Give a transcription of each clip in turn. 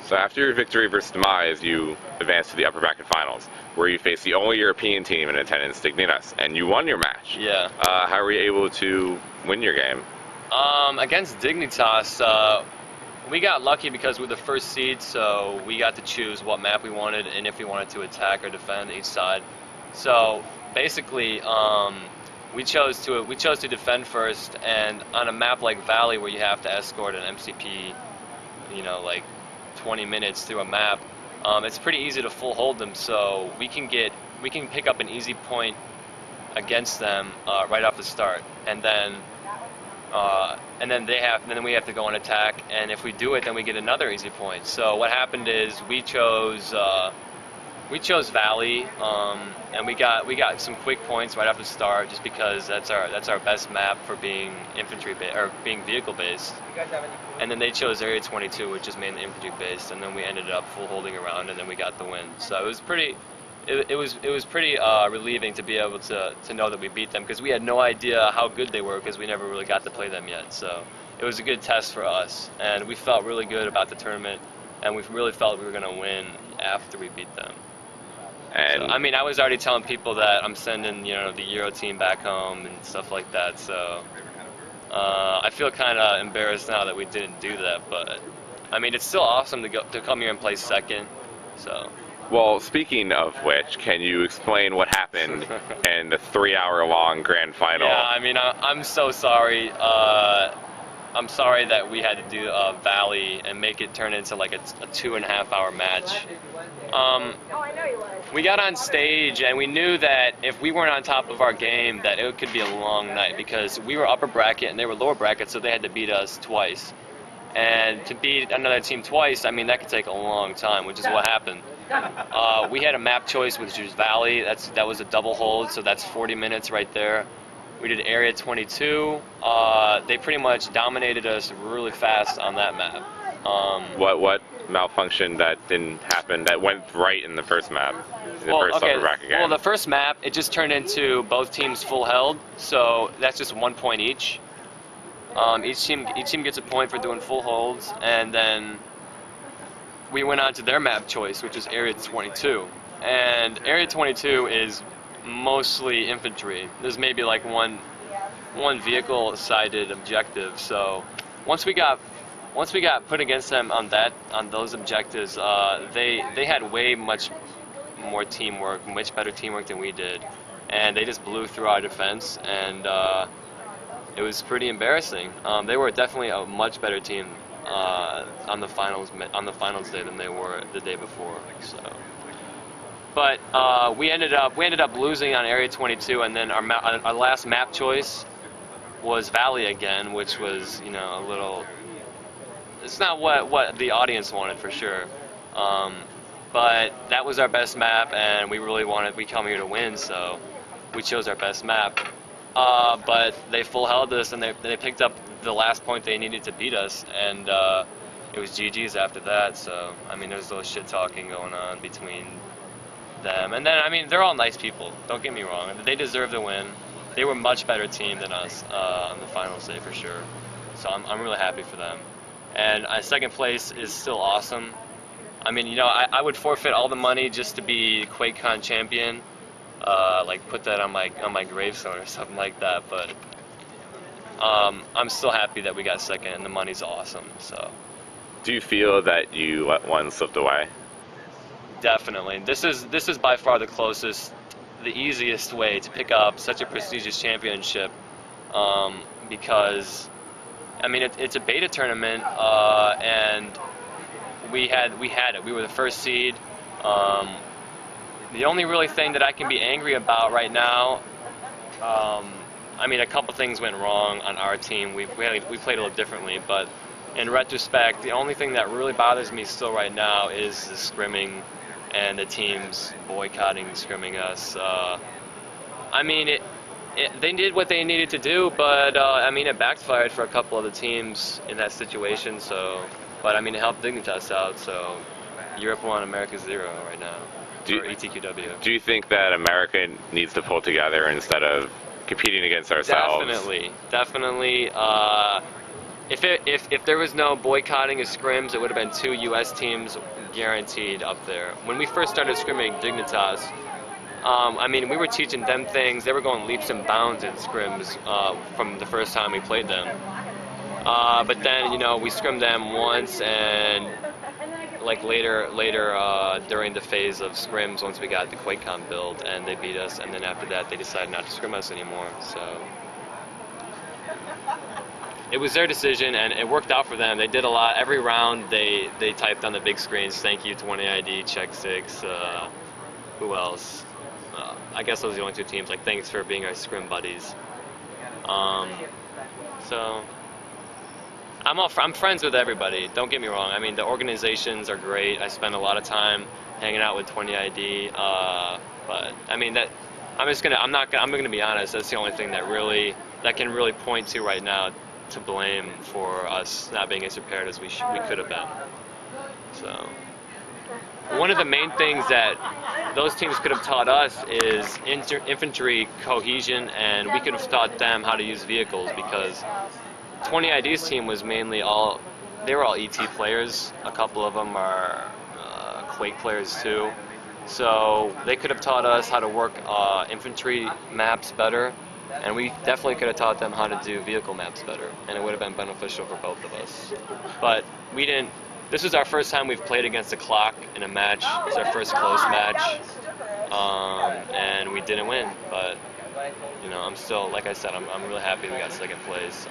So after your victory versus Demise, you advanced to the upper bracket finals, where you faced the only European team in attendance, Dignitas, and you won your match. Yeah. How were you able to win your game? Against Dignitas, we got lucky because we were the first seed, so we got to choose what map we wanted and if we wanted to attack or defend each side. So basically, we chose to defend first, and on a map like Valley, where you have to escort an MCP, like 20 minutes through a map, it's pretty easy to full hold them. So we can pick up an easy point against them right off the start, and then we have to go and attack, and if we do it, then we get another easy point. So what happened is we chose Valley, and we got some quick points right off the start, just because that's our best map for being being vehicle based. And then they chose Area 22, which is mainly infantry based, and then we ended up full holding around, and then we got the win. So it was pretty. It was pretty relieving to be able to know that we beat them, because we had no idea how good they were, because we never really got to play them yet. So it was a good test for us, and we felt really good about the tournament, and we really felt we were going to win after we beat them. And so, I was already telling people that I'm sending the Euro team back home and stuff like that. So I feel kind of embarrassed now that we didn't do that, but it's still awesome to come here and play second. So. Well, speaking of which, can you explain what happened in the 3-hour-long grand final? Yeah, I'm so sorry. I'm sorry that we had to do Valley and make it turn into like a 2.5-hour match. We got on stage, and we knew that if we weren't on top of our game, that it could be a long night, because we were upper bracket and they were lower bracket, so they had to beat us twice. And to beat another team twice, that could take a long time, which is what happened. We had a map choice, which was Valley. That was a double hold, so that's 40 minutes right there. We did Area 22. They pretty much dominated us really fast on that map. What malfunction that didn't happen that went right in the first map? Upper bracket game? Well, the first map, it just turned into both teams full held, so that's just 1 point each. Each team gets a point for doing full holds, and then we went on to their map choice, which is Area 22. And Area 22 is mostly infantry. There's maybe like one vehicle-sided objective. So once we got put against them on those objectives, they had much more teamwork, much better teamwork than we did, and they just blew through our defense, and it was pretty embarrassing. They were definitely a much better team on the finals day than they were the day before. So, but we ended up losing on Area 22, and then our last map choice was Valley again, which was a little. It's not what the audience wanted for sure, but that was our best map, and we come here to win, so we chose our best map. But they full held us, and they picked up the last point they needed to beat us, and it was GG's after that. So there's a little shit talking going on between them, and then they're all nice people. Don't get me wrong; they deserve to win. They were a much better team than us on the finals day for sure. So I'm really happy for them. And second place is still awesome. I would forfeit all the money just to be Quakecon champion. Put that on my gravestone or something like that, but I'm still happy that we got second, and the money's awesome. So, do you feel that you let one slip away? Definitely. This is by far the closest, the easiest way to pick up such a prestigious championship, because it's a beta tournament, and we had it. We were the first seed. The only really thing that I can be angry about right now, a couple things went wrong on our team. We played a little differently, but in retrospect, the only thing that really bothers me still right now is the scrimming and the teams boycotting and scrimming us. They did what they needed to do, but it backfired for a couple of the teams in that situation. So, but it helped Dignitas out. So, Europe 1, America 0 right now. For ETQW. Do you think that America needs to pull together instead of competing against ourselves? Definitely. If there was no boycotting of scrims, it would have been 2 U.S. teams guaranteed up there. When we first started scrimming Dignitas, I mean, we were teaching them things. They were going leaps and bounds in scrims from the first time we played them. But then, you know, we scrimmed them once, and like later during the phase of scrims, once we got the Quakecon build, and they beat us, and then after that they decided not to scrim us anymore. So it was their decision, and it worked out for them. They did a lot. Every round they typed on the big screens, "Thank you 20ID, check 6." Who else? I guess those are the only 2 teams. Like, thanks for being our scrim buddies. So I'm friends with everybody. Don't get me wrong. I mean, the organizations are great. I spend a lot of time hanging out with 20ID. But I mean, I'm gonna be honest. That's the only thing that can really point to right now to blame for us not being as prepared as we could have been. So one of the main things that those teams could have taught us is infantry cohesion, and we could have taught them how to use vehicles, because 20ID's team was mainly they were all ET players. A couple of them are Quake players too. So they could have taught us how to work infantry maps better, and we definitely could have taught them how to do vehicle maps better, and it would have been beneficial for both of us. But we didn't. This was our first time we've played against the clock in a match. It's our first close match, and we didn't win. But you know, I'm still, like I said, I'm really happy we got 2nd place.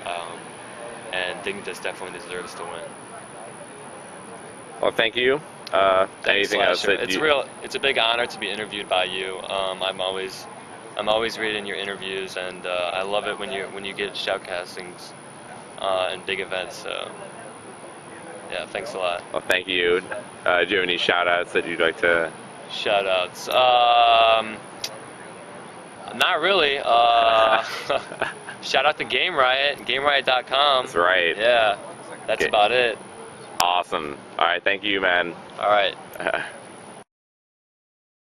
And Dignitas definitely deserves to win. Well, thank you. Anything else that It's a big honor to be interviewed by you. I'm always reading your interviews, and I love it when you get shoutcastings and big events. So yeah, thanks a lot. Well, thank you. Do you have any shout-outs that you'd like to? Shout-outs. Not really. Shout out to Gameriot, Gameriot.com. That's right. Yeah, that's about it. Awesome. All right, thank you, man. All right.